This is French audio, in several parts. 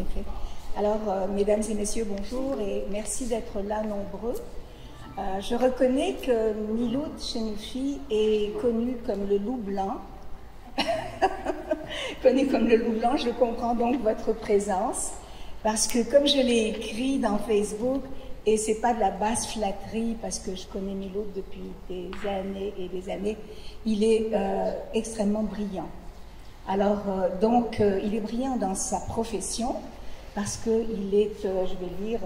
effet. Alors, mesdames et messieurs, bonjour et merci d'être là nombreux. Je reconnais que Miloud Chenouchi est connu comme le loup blanc. Connu comme le loup blanc, je comprends donc votre présence parce que comme je l'ai écrit dans Facebook, et c'est pas de la basse flatterie parce que je connais Miloud depuis des années et des années, il est extrêmement brillant. Alors, il est brillant dans sa profession parce qu'il est, je vais dire,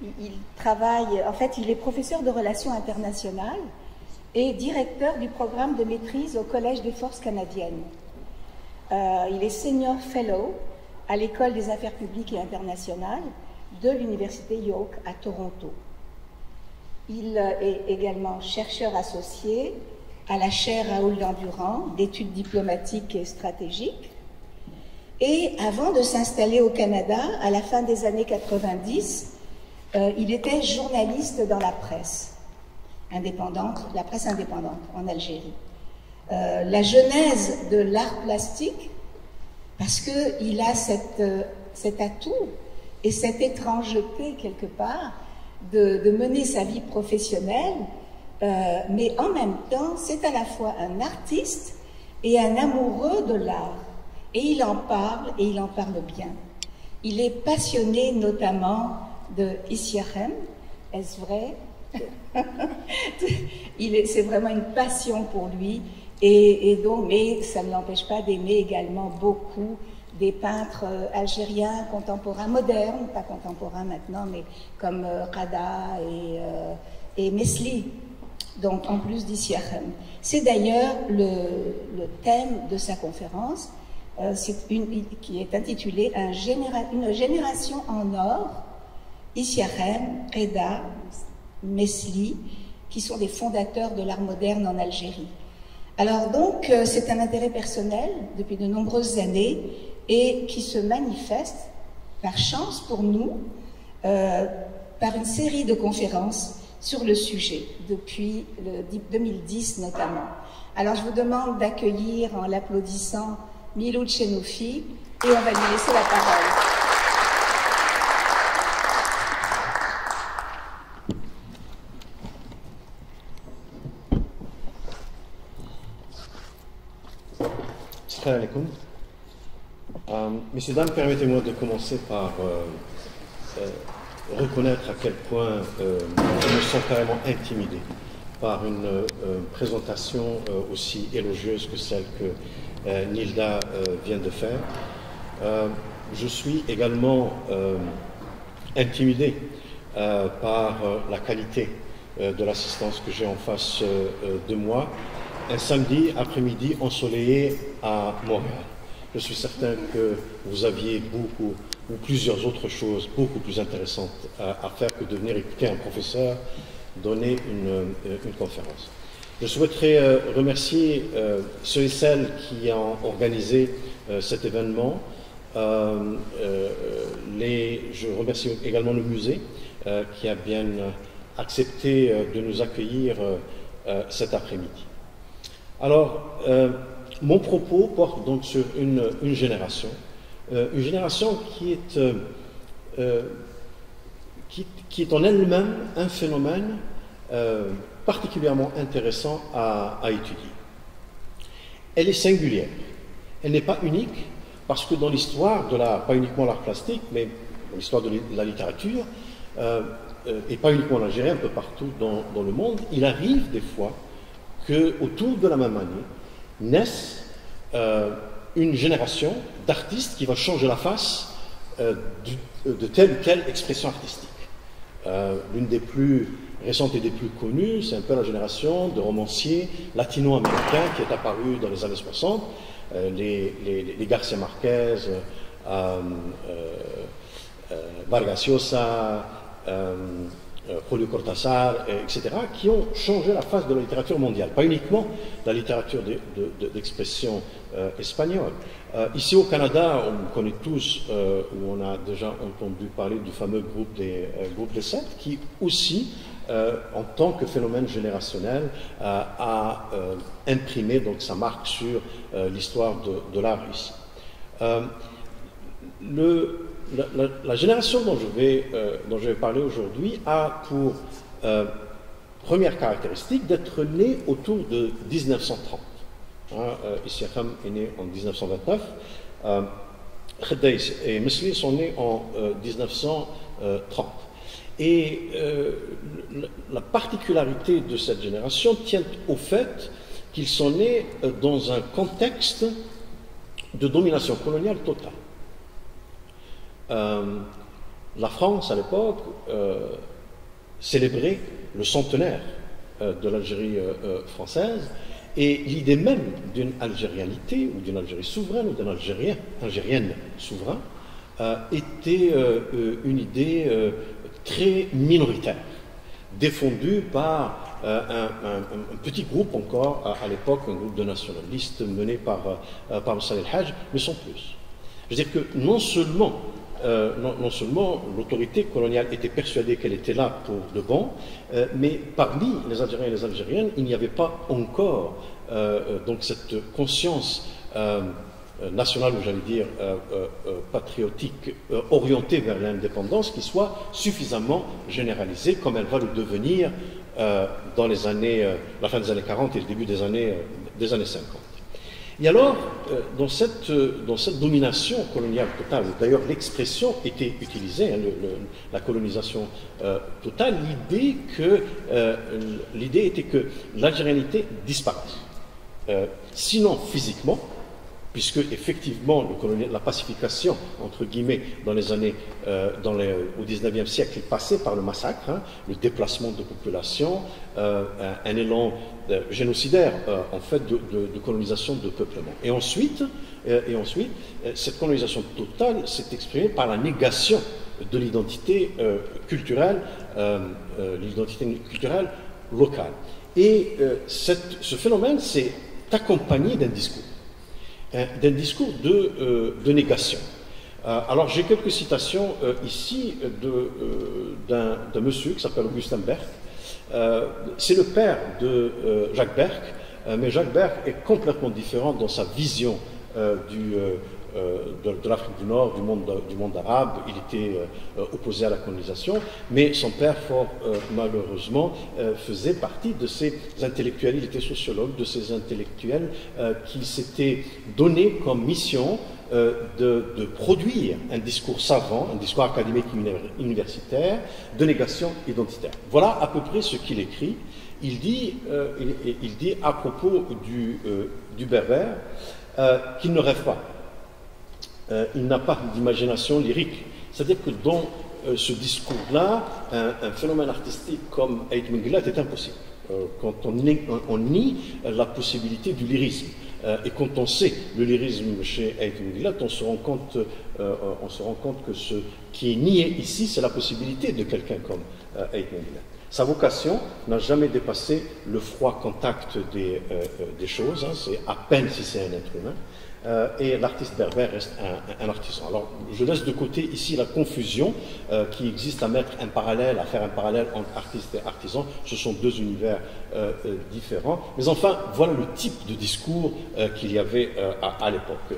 il travaille, en fait, il est professeur de relations internationales et directeur du programme de maîtrise au Collège des Forces canadiennes. Il est senior fellow à l'École des affaires publiques et internationales de l'Université York à Toronto. Il est également chercheur associé à la chaire Raoul Dandurand d'études diplomatiques et stratégiques. Et avant de s'installer au Canada, à la fin des années 90, il était journaliste dans la presse indépendante, la presse indépendante en Algérie. La genèse de l'art plastique, parce qu'il a cet atout et cette étrangeté quelque part de mener sa vie professionnelle, mais en même temps, c'est à la fois un artiste et un amoureux de l'art. Et il en parle, et il en parle bien. Il est passionné notamment de Issiachem, est-ce vrai? C'est vraiment une passion pour lui, et donc, mais ça ne l'empêche pas d'aimer également beaucoup des peintres algériens contemporains, modernes, pas contemporains maintenant, mais comme Rada et Mesli, donc en plus d'Issiachem. C'est d'ailleurs le thème de sa conférence, qui est intitulée Une génération en or, Issiachem, Reda, Mesli, qui sont des fondateurs de l'art moderne en Algérie. Alors donc, c'est un intérêt personnel depuis de nombreuses années et qui se manifeste, par chance pour nous, par une série de conférences sur le sujet, depuis 2010 notamment. Alors je vous demande d'accueillir en l'applaudissant Miloud Chenouchi et on va lui laisser la parole. Salam alaikum. Messieurs, dames, permettez-moi de commencer par reconnaître à quel point je me sens carrément intimidé par une présentation aussi élogieuse que celle que Nilda vient de faire. Je suis également intimidé par la qualité de l'assistance que j'ai en face de moi, un samedi après-midi ensoleillé à Montréal. Je suis certain que vous aviez beaucoup ou plusieurs autres choses beaucoup plus intéressantes à faire que de venir écouter un professeur donner une conférence. Je souhaiterais remercier ceux et celles qui ont organisé cet événement. Je remercie également le musée qui a bien accepté de nous accueillir cet après-midi. Alors, mon propos porte donc sur une génération qui est en elle-même un phénomène particulièrement intéressant à étudier. Elle est singulière, elle n'est pas unique, parce que dans l'histoire de pas uniquement l'art plastique, mais dans l'histoire de la littérature, et pas uniquement en Algérie, un peu partout dans le monde, il arrive des fois qu'autour de la même année, naissent une génération d'artistes qui va changer la face de telle ou telle expression artistique. L'une des plus récentes et des plus connues, c'est un peu la génération de romanciers latino-américains qui est apparue dans les années 60, les Garcia Marquez, Vargas Llosa, Julio Cortázar, etc., qui ont changé la face de la littérature mondiale, pas uniquement la littérature d'expression espagnole. Ici au Canada, on connaît tous, ou on a déjà entendu parler du fameux groupe des Sept, qui aussi, en tant que phénomène générationnel, a imprimé donc sa marque sur l'histoire de l'art ici. la génération dont je vais parler aujourd'hui a pour première caractéristique d'être née autour de 1930. Issiakham est né en 1929. Kheddaïs et Mesli sont nés en 1930. Et la particularité de cette génération tient au fait qu'ils sont nés dans un contexte de domination coloniale totale. La France, à l'époque, célébrait le centenaire de l'Algérie française, et l'idée même d'une algérianité, ou d'une Algérie souveraine, ou d'une algérienne souveraine, était une idée très minoritaire, défendue par un petit groupe encore, à l'époque, un groupe de nationalistes mené par Moussa el-Hajj, mais sans plus. Je veux dire que non seulement l'autorité coloniale était persuadée qu'elle était là pour de bon, mais parmi les Algériens et les Algériennes, il n'y avait pas encore donc cette conscience nationale, ou j'allais dire patriotique, orientée vers l'indépendance, qui soit suffisamment généralisée, comme elle va le devenir dans les années, la fin des années 40 et le début des années 50. Et alors, dans cette domination coloniale totale, d'ailleurs l'expression était utilisée, hein, la colonisation totale, l'idée était que l'algérianité disparaisse. Sinon physiquement, puisque effectivement la pacification, entre guillemets, dans les années, au XIXe siècle, est passée par le massacre, hein, le déplacement de population, un élan génocidaire, en fait, de colonisation, de peuplement. Et ensuite, cette colonisation totale s'est exprimée par la négation de l'identité culturelle locale. Et ce phénomène s'est accompagné d'un discours de négation. Alors j'ai quelques citations ici d'un monsieur qui s'appelle Augustin Berg. C'est le père de Jacques Berg, mais Jacques Berg est complètement différent dans sa vision de l'Afrique du Nord, du monde arabe. Il était opposé à la colonisation, mais son père, fort malheureusement, faisait partie de ces intellectuels, il était sociologue, de ces intellectuels qui s'étaient donné comme mission de produire un discours savant, un discours académique universitaire de négation identitaire. Voilà à peu près ce qu'il écrit. Il dit à propos du berbère qu'il ne rêve pas. Il n'a pas d'imagination lyrique. C'est-à-dire que dans ce discours-là, un phénomène artistique comme Ait Minguillat est impossible. Quand on nie la possibilité du lyrisme. Et quand on sait le lyrisme chez Ait Minguillat, on se rend compte que ce qui est nié ici, c'est la possibilité de quelqu'un comme Ait Minguillat. Sa vocation n'a jamais dépassé le froid contact des choses, hein, c'est à peine si c'est un être humain. Et l'artiste berbère reste un artisan. Alors, je laisse de côté ici la confusion qui existe à faire un parallèle entre artiste et artisan. Ce sont deux univers différents. Mais enfin, voilà le type de discours qu'il y avait à l'époque.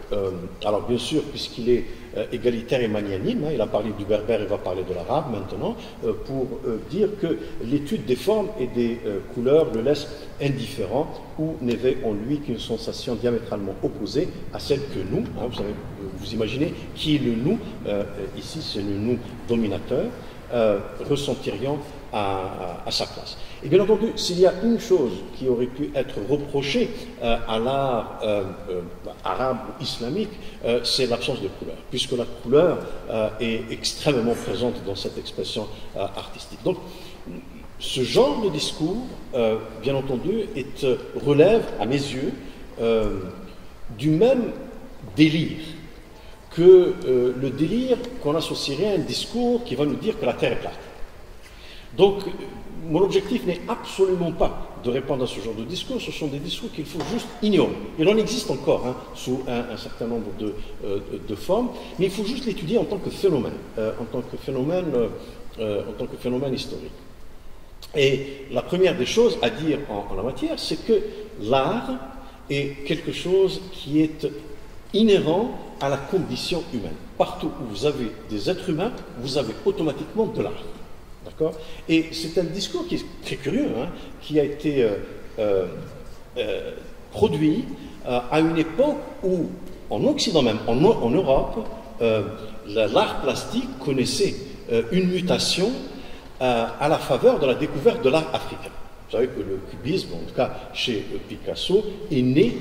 Alors, bien sûr, puisqu'il est égalitaire et magnanime, hein, il a parlé du berbère, il va parler de l'arabe maintenant, pour dire que l'étude des formes et des couleurs le laisse indifférent ou n'éveille en lui qu'une sensation diamétralement opposée à celle que nous, hein, vous imaginez qui est le nous, ici c'est le nous dominateur, ressentirions à sa place. Et bien entendu, s'il y a une chose qui aurait pu être reprochée à l'art arabe ou islamique, c'est l'absence de couleur, puisque la couleur est extrêmement présente dans cette expression artistique. Donc, ce genre de discours, bien entendu, relève, à mes yeux, du même délire que le délire qu'on associerait à un discours qui va nous dire que la Terre est plate. Donc, mon objectif n'est absolument pas de répondre à ce genre de discours, ce sont des discours qu'il faut juste ignorer. Il en existe encore hein, sous un certain nombre de formes, mais il faut juste l'étudier en tant que phénomène, en tant que phénomène historique. Et la première des choses à dire en la matière, c'est que l'art est quelque chose qui est inhérent à la condition humaine. Partout où vous avez des êtres humains, vous avez automatiquement de l'art. D'accord? Et c'est un discours qui est très curieux, hein, qui a été produit à une époque où, en Occident même, en Europe, l'art plastique connaissait une mutation à la faveur de la découverte de l'art africain. Vous savez que le cubisme, en tout cas chez Picasso, est né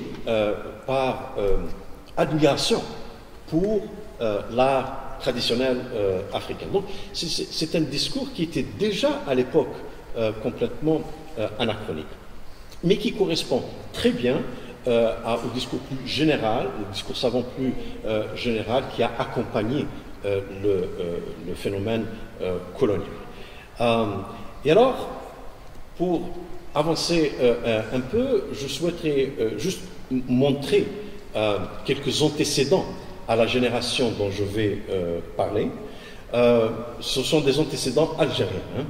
par admiration pour l'art traditionnel africain. Donc c'est un discours qui était déjà à l'époque complètement anachronique, mais qui correspond très bien au discours plus général, au discours savant plus général qui a accompagné le phénomène colonial. Et alors, pour avancer un peu, je souhaiterais juste montrer quelques antécédents à la génération dont je vais parler. Ce sont des antécédents algériens.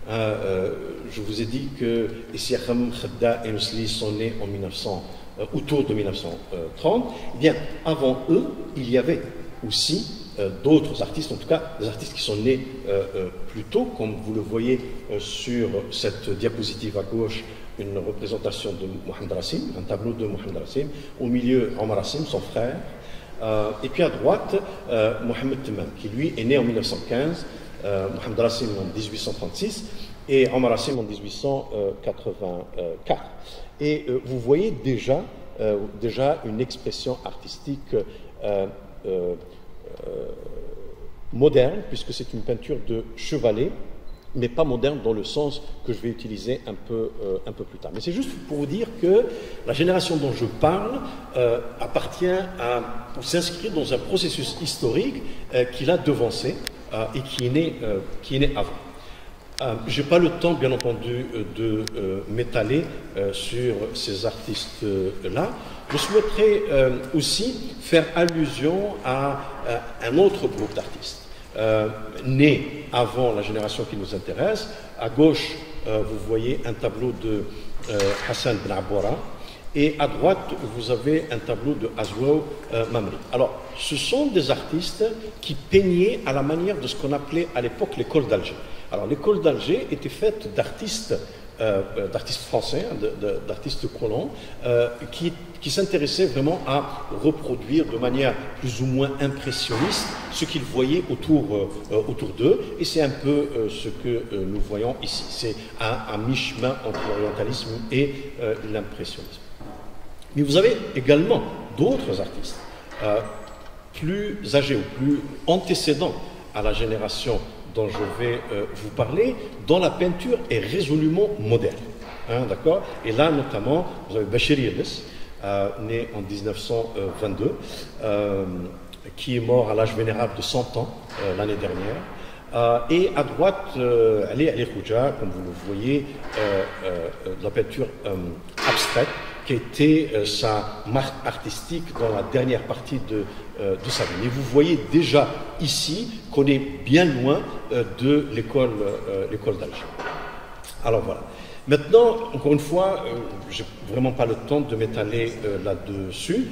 Je vous ai dit que Essiakham, Khedda et Nosli sont nés autour de 1930. Eh bien, avant eux, il y avait aussi d'autres artistes, en tout cas des artistes qui sont nés plus tôt, comme vous le voyez sur cette diapositive à gauche, une représentation de Mohamed Rassim, un tableau de Mohamed Rassim, au milieu Omar Rassim, son frère, et puis à droite Mohamed Temam, qui lui est né en 1915, Mohamed Rassim en 1836 et Omar Rassim en 1884. Et vous voyez déjà une expression artistique moderne, puisque c'est une peinture de chevalet, mais pas moderne dans le sens que je vais utiliser un peu plus tard. Mais c'est juste pour vous dire que la génération dont je parle s'inscrit dans un processus historique qui l'a devancé et qui est né avant. Je n'ai pas le temps, bien entendu, de m'étaler sur ces artistes-là. Je souhaiterais aussi faire allusion à un autre groupe d'artistes, né avant la génération qui nous intéresse. À gauche, vous voyez un tableau de Hassan Ben Aboura, et à droite, vous avez un tableau de Azwaw Mamri. Alors, ce sont des artistes qui peignaient à la manière de ce qu'on appelait à l'époque l'école d'Alger. Alors, l'école d'Alger était faite d'artistes français, d'artistes colons, qui s'intéressaient vraiment à reproduire de manière plus ou moins impressionniste ce qu'ils voyaient autour d'eux. Et c'est un peu ce que nous voyons ici. C'est un mi-chemin entre l'orientalisme et l'impressionnisme. Mais vous avez également d'autres artistes plus âgés ou plus antécédents à la génération dont je vais vous parler, dont la peinture est résolument moderne. D'accord ? Et là, notamment, vous avez Bachir Yildiz, né en 1922, qui est mort à l'âge vénérable de 100 ans l'année dernière. Et à droite, Ali Khouja, comme vous le voyez, de la peinture abstraite, qui a été sa marque artistique dans la dernière partie de sa vie. Et vous voyez déjà ici qu'on est bien loin de l'école d'Alger. Alors voilà. Maintenant, encore une fois, je n'ai vraiment pas le temps de m'étaler là-dessus.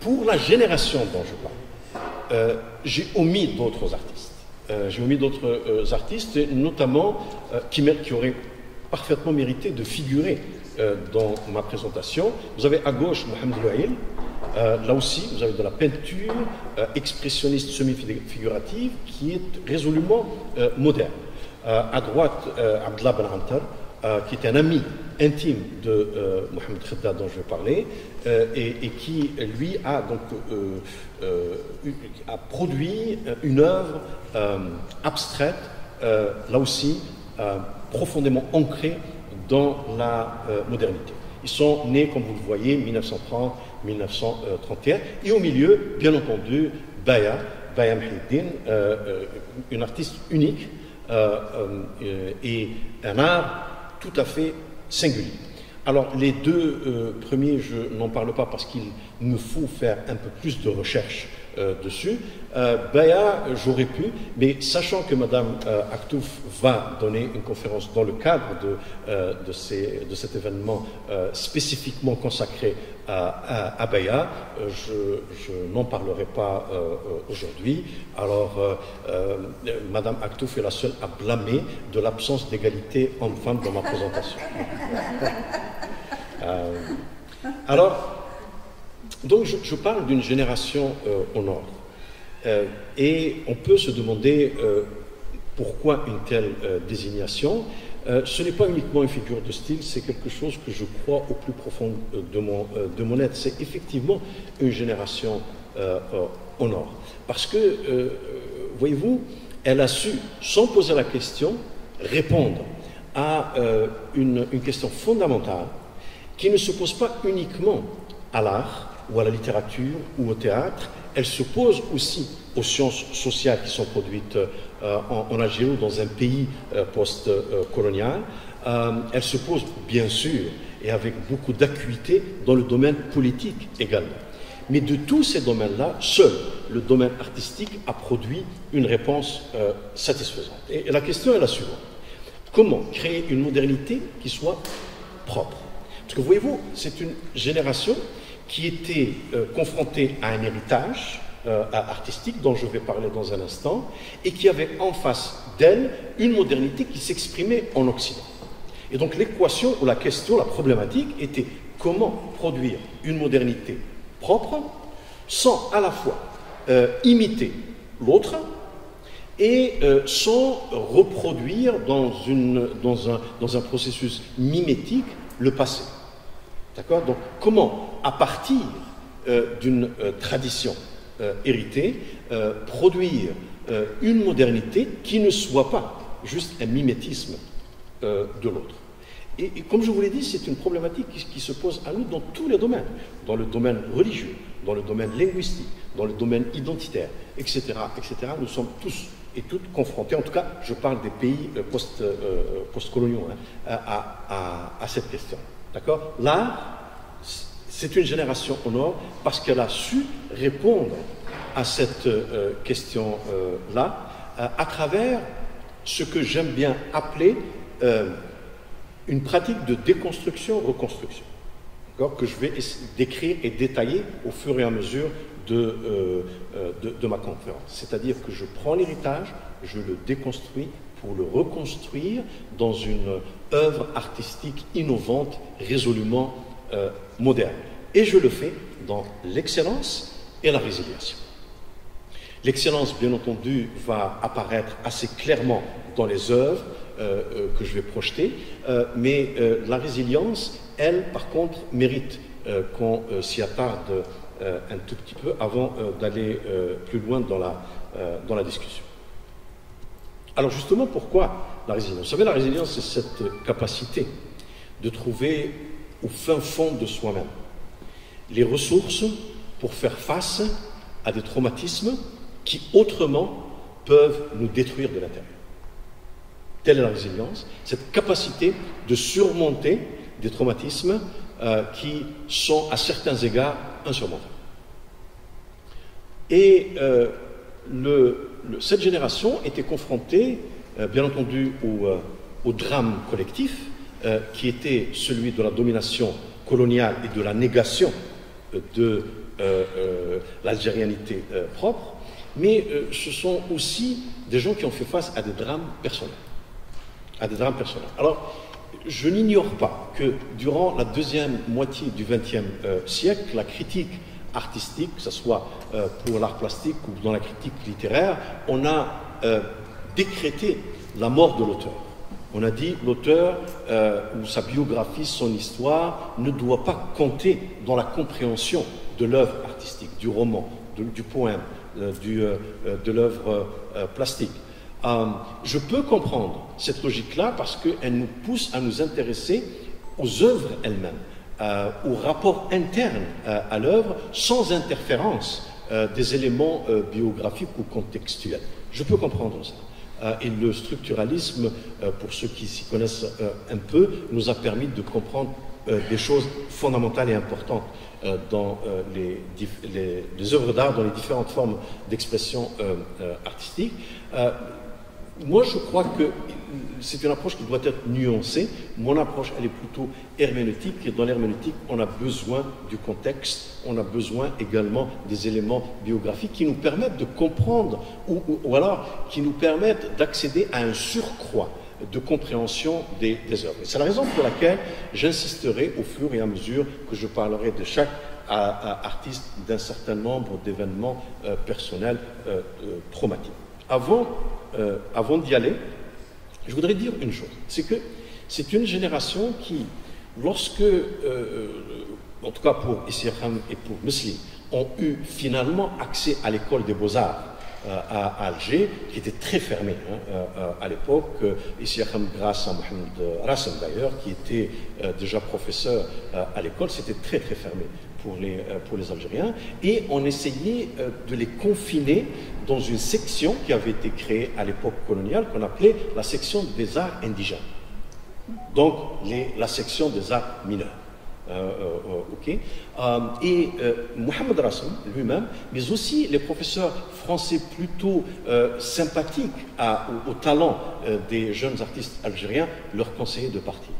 Pour la génération dont je parle, j'ai omis d'autres artistes. Notamment qui auraient parfaitement mérité de figurer dans ma présentation. Vous avez à gauche Mohamed Louail. Là aussi, vous avez de la peinture expressionniste semi-figurative qui est résolument moderne. À droite, Abdallah Ben Antar, qui est un ami intime de Mohamed Khedda dont je vais parler, et qui, lui, a produit une œuvre abstraite, là aussi, profondément ancrée dans la modernité. Ils sont nés, comme vous le voyez, 1930-1931, et au milieu, bien entendu, Baya Mhiddin, une artiste unique et un art tout à fait singulier. Alors, les deux premiers, je n'en parle pas parce qu'il me faut faire un peu plus de recherche dessus. J'aurais pu, mais sachant que Mme Aktouf va donner une conférence dans le cadre de cet événement spécifiquement consacré à Baya, je n'en parlerai pas aujourd'hui. Alors, Mme Aktouf est la seule à blâmer de l'absence d'égalité homme-femme dans ma présentation. Donc je parle d'une génération au Nord. Et on peut se demander pourquoi une telle désignation. Ce n'est pas uniquement une figure de style, c'est quelque chose que je crois au plus profond de mon être. C'est effectivement une génération au Nord. Parce que, voyez-vous, elle a su, sans poser la question, répondre à une question fondamentale qui ne se pose pas uniquement à l'art ou à la littérature ou au théâtre, elle se pose aussi aux sciences sociales qui sont produites en Algérie ou dans un pays post-colonial. Elle se pose bien sûr et avec beaucoup d'acuité dans le domaine politique également. Mais de tous ces domaines-là, seul le domaine artistique a produit une réponse satisfaisante. Et la question est la suivante. Comment créer une modernité qui soit propre? Parce que voyez-vous, c'est une génération qui était confrontée à un héritage artistique dont je vais parler dans un instant et qui avait en face d'elle une modernité qui s'exprimait en Occident. Et donc l'équation ou la question, la problématique était comment produire une modernité propre sans à la fois imiter l'autre et sans reproduire dans un processus mimétique le passé. D'accord? Donc, comment, à partir d'une tradition héritée, produire une modernité qui ne soit pas juste un mimétisme de l'autre. Et comme je vous l'ai dit, c'est une problématique qui se pose à nous dans tous les domaines, dans le domaine religieux, dans le domaine linguistique, dans le domaine identitaire, etc., etc. Nous sommes tous et toutes confrontés, en tout cas, je parle des pays post-coloniaux, à cette question. D'accord? Là, c'est une génération au Nord parce qu'elle a su répondre à cette question-là à travers ce que j'aime bien appeler une pratique de déconstruction-reconstruction, que je vais décrire et détailler au fur et à mesure de ma conférence. C'est-à-dire que je prends l'héritage, je le déconstruis pour le reconstruire dans une œuvre artistique innovante, résolument moderne. Et je le fais dans l'excellence et la résiliation. L'excellence, bien entendu, va apparaître assez clairement dans les œuvres que je vais projeter, mais la résilience, elle, par contre, mérite qu'on s'y attarde un tout petit peu avant d'aller plus loin dans la discussion. Alors justement, pourquoi la résilience? Vous savez, la résilience, c'est cette capacité de trouver au fin fond de soi-même les ressources pour faire face à des traumatismes qui autrement peuvent nous détruire de l'intérieur. Telle est la résilience, cette capacité de surmonter des traumatismes qui sont à certains égards insurmontables. Et cette génération était confrontée, bien entendu, au drame collectif, qui était celui de la domination coloniale et de la négation de l'algérianité propre, mais ce sont aussi des gens qui ont fait face à des drames personnels. Alors, je n'ignore pas que durant la deuxième moitié du XXe siècle, la critique artistique, que ce soit pour l'art plastique ou dans la critique littéraire, on a décrété la mort de l'auteur. On a dit l'auteur ou sa biographie, son histoire ne doit pas compter dans la compréhension de l'œuvre artistique, du roman, du poème, de l'œuvre plastique. Je peux comprendre cette logique-là parce qu'elle nous pousse à nous intéresser aux œuvres elles-mêmes, au rapport interne à l'œuvre, sans interférence des éléments biographiques ou contextuels. Je peux comprendre ça. Et le structuralisme, pour ceux qui s'y connaissent un peu, nous a permis de comprendre des choses fondamentales et importantes dans les œuvres d'art, dans les différentes formes d'expression artistique. Moi, je crois que c'est une approche qui doit être nuancée. Mon approche, elle est plutôt herméneutique, et dans l'herméneutique, on a besoin du contexte, on a besoin également des éléments biographiques qui nous permettent de comprendre, ou alors qui nous permettent d'accéder à un surcroît de compréhension des œuvres. C'est la raison pour laquelle j'insisterai au fur et à mesure que je parlerai de chaque artiste d'un certain nombre d'événements personnels traumatiques. Avant d'y aller, je voudrais dire une chose, c'est que c'est une génération qui, lorsque, en tout cas pour Issirham et pour Mesli, ont eu finalement accès à l'école des beaux-arts à Alger, qui était très fermée à l'époque, Issirham grâce à Mohamed Rassem d'ailleurs, qui était déjà professeur à l'école, c'était très très fermé pour les Algériens, et on essayait de les confiner dans une section qui avait été créée à l'époque coloniale, qu'on appelait la section des arts indigènes. Donc, la section des arts mineurs. Et Mohamed Rassem lui-même, mais aussi les professeurs français plutôt sympathiques au talent des jeunes artistes algériens, leur conseillaient de partir.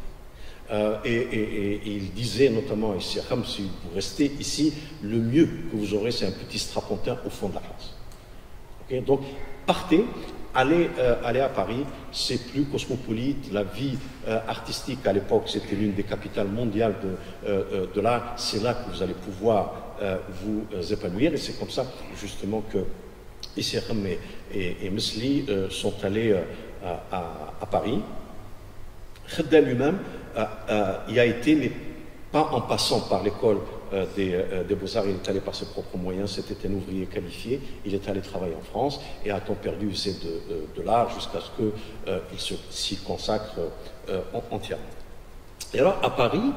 Et il disait notamment à Issirham, si vous restez ici, le mieux que vous aurez, c'est un petit strapontin au fond de la classe. Donc, partez, allez à Paris, c'est plus cosmopolite, la vie artistique à l'époque, c'était l'une des capitales mondiales de l'art, c'est là que vous allez pouvoir vous épanouir, et c'est comme ça, justement, que Issirham et Mesli sont allés à Paris. Khedda lui-même y a été, mais pas en passant par l'école des Beaux-Arts, il est allé par ses propres moyens, c'était un ouvrier qualifié, il est allé travailler en France, et à temps perdu, c'est de l'art jusqu'à ce qu'il s'y consacre entièrement. Et alors, à Paris,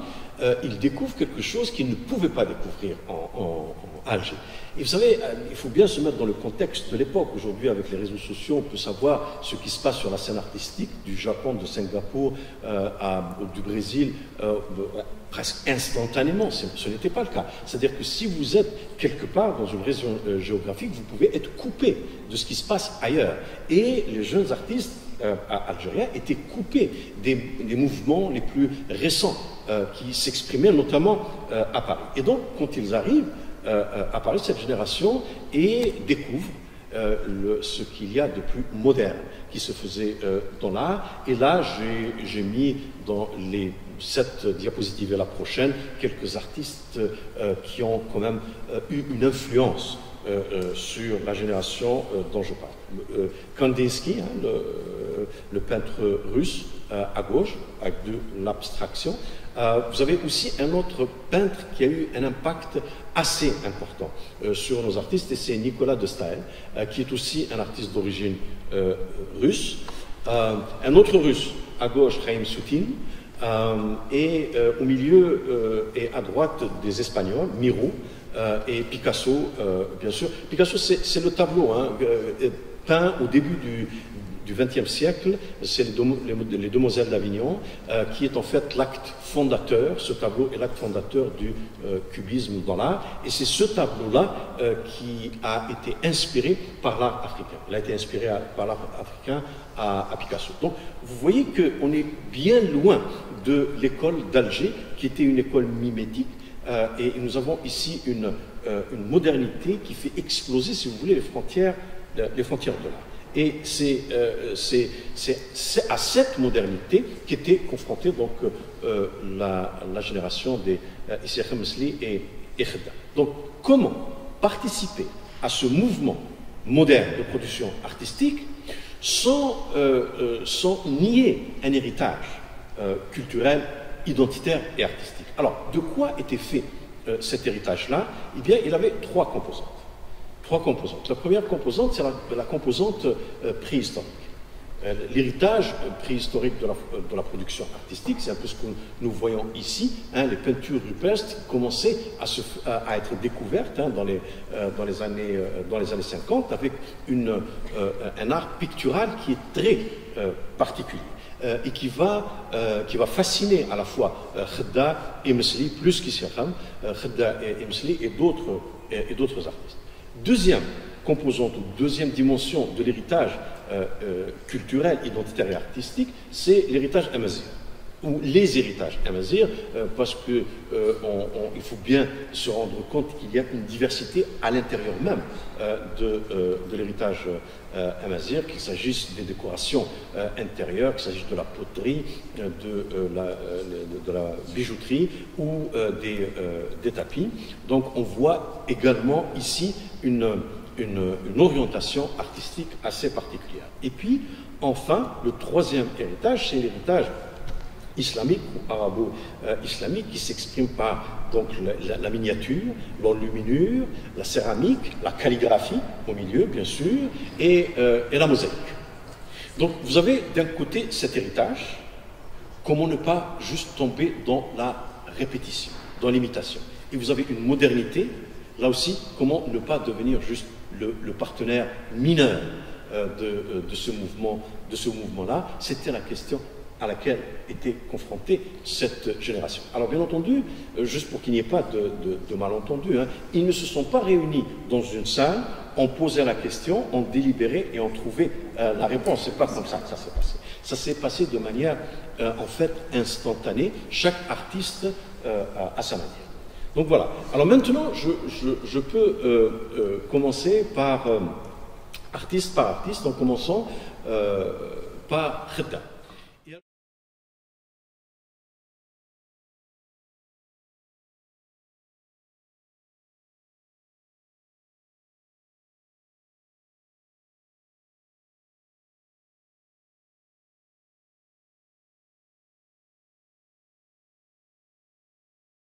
il découvre quelque chose qu'il ne pouvait pas découvrir en Alger. Et vous savez, il faut bien se mettre dans le contexte de l'époque. Aujourd'hui, avec les réseaux sociaux, on peut savoir ce qui se passe sur la scène artistique du Japon, de Singapour, du Brésil, presque instantanément. Ce n'était pas le cas. C'est-à-dire que si vous êtes quelque part dans une région géographique, vous pouvez être coupé de ce qui se passe ailleurs. Et les jeunes artistes algériens étaient coupés des mouvements les plus récents qui s'exprimaient notamment à Paris. Et donc, quand ils arrivent à Paris, cette génération, et découvre ce qu'il y a de plus moderne qui se faisait dans l'art. Et là, j'ai mis dans cette diapositive et la prochaine quelques artistes qui ont quand même eu une influence sur la génération dont je parle. Kandinsky, le peintre russe, à gauche, avec de l'abstraction. Vous avez aussi un autre peintre qui a eu un impact assez important sur nos artistes, et c'est Nicolas de Staël, qui est aussi un artiste d'origine russe. Un autre russe, à gauche, Chaim Soutin, et au milieu et à droite des Espagnols, Miro et Picasso, bien sûr. Picasso, c'est le tableau peint au début du XXe siècle, c'est les Demoiselles d'Avignon, qui est en fait l'acte fondateur, ce tableau est l'acte fondateur du cubisme dans l'art, et c'est ce tableau-là qui a été inspiré par l'art africain. Il a été inspiré par l'art africain à Picasso. Donc, vous voyez qu'on est bien loin de l'école d'Alger, qui était une école mimétique, et nous avons ici une modernité qui fait exploser, si vous voulez, les frontières de l'art. Et c'est à cette modernité qu'était confrontée donc la génération des Issirham Mesli et Khedda. Donc, comment participer à ce mouvement moderne de production artistique sans nier un héritage culturel, identitaire et artistique? Alors, de quoi était fait cet héritage-là? Eh bien, il avait trois composantes. La première composante, c'est la composante préhistorique. L'héritage préhistorique de la production artistique, c'est un peu ce que nous voyons ici. Les peintures rupestres commençaient à être découvertes dans les années 50 avec un art pictural qui est très particulier. et qui va fasciner à la fois Khedda et Mesli, plus qu'Issirham, Khedda et Mesli et d'autres artistes. Deuxième composante, deuxième dimension de l'héritage culturel, identitaire et artistique, c'est l'héritage amazigh, ou les héritages amazirs, parce que il faut bien se rendre compte qu'il y a une diversité à l'intérieur même de l'héritage amazir, qu'il s'agisse des décorations intérieures, qu'il s'agisse de la poterie, de la bijouterie ou des tapis. Donc on voit également ici une orientation artistique assez particulière. Et puis, enfin, le troisième héritage, c'est l'héritage islamique ou arabo-islamique qui s'exprime par donc, la miniature, l'enluminure, la céramique, la calligraphie au milieu, bien sûr, et la mosaïque. Donc, vous avez d'un côté cet héritage, comment ne pas juste tomber dans la répétition, dans l'imitation. Et vous avez une modernité, là aussi, comment ne pas devenir juste le partenaire mineur de ce mouvement-là. C'était la question à laquelle était confrontée cette génération. Alors bien entendu, juste pour qu'il n'y ait pas de malentendu, ils ne se sont pas réunis dans une salle, ont posé la question, ont délibéré et ont trouvé la réponse. C'est pas comme ça que ça s'est passé. Ça s'est passé de manière en fait instantanée, chaque artiste à sa manière. Donc voilà. Alors maintenant, je peux commencer par artiste, en commençant par Khedda.